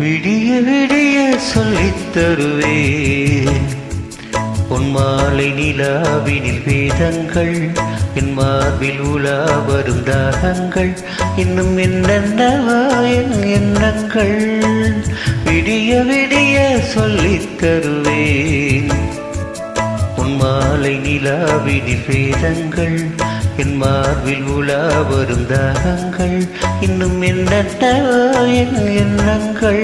விடிய விடிய சொல்லித் தருவேன் உன் மாலை நிலாவினில் வேதங்கள் என் மார்பில் உலா வரும் தாகங்கள் இன்னும் என்னென்னவா என் எண்ணங்கள் விடிய விடிய சொல்லித் தருவேன் உன் மாலை நிலாவினில் வேதங்கள் என் மார்பில் உலா வரும் தாகங்கள் இன்னும் என்னென்னவா என் எண்ணங்கள்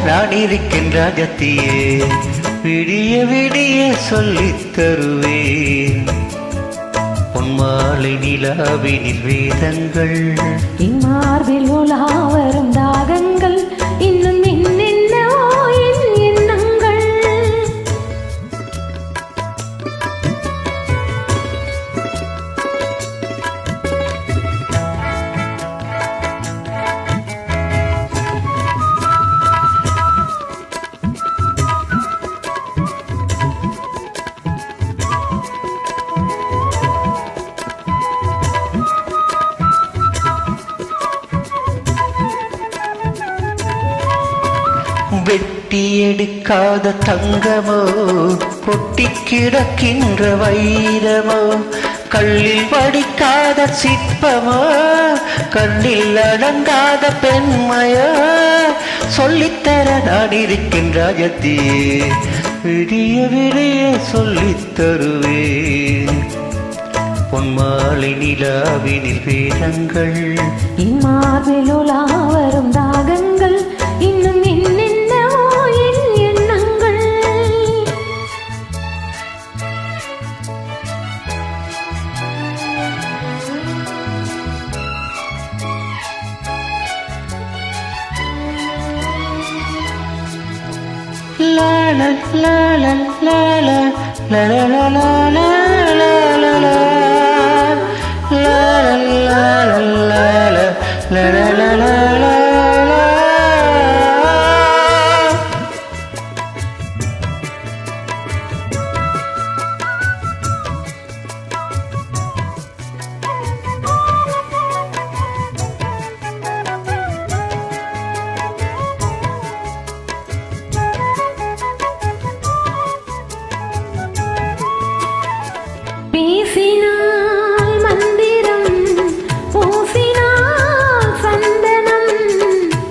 நான் இருக்கின்ற ராஜத்தியே விடிய விடிய சொல்லித் தருவேன் உன் மாலை நிலாவினில் வேதங்கள் இம்மார்பில் உலா வரும் தாகங்கள் இன்னும் என்னென்னவோ என் எண்ணங்கள் வெட்டி எடுக்காத தங்கமோ பொட்டி கிடக்கின்ற வைரமோ கல்லில் வடிக்காத சிற்பமோ கண்ணில் அடங்காத பெண்மையோ சொல்லித்தர நான் இருக்கின்ற ராஜத்தியே விடிய விடிய சொல்லித் தருவேன் பொன் மாலை நிலாவினில் வேதங்கள் இம்மார்பில் உலா வரும் தாகங்கள் இன்னும் என்னென்னவோ என் எண்ணங்கள் லா லா லா லா லா லா லா லா லா லா லா லா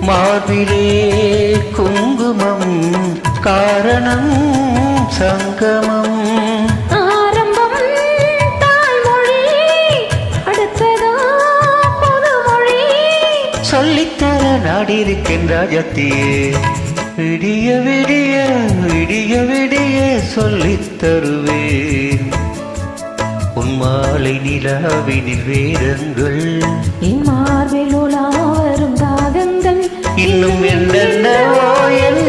மார்பிலே குங்குமம் காரணம் சங்கமம் ஆரம்பம் தாய்மொழி அடுத்ததோ பொதுமொழி சொல்லித்தர நாடிருக்கின்ற ராஜத்தியே விடிய விடிய விடிய விடிய சொல்லித் தருவேன் உன் மாலை நிலாவினில் வேதங்கள் இம்மார்பில் உலா வரும் தாகங்கள் இன்னும் என்னென்னவோ என்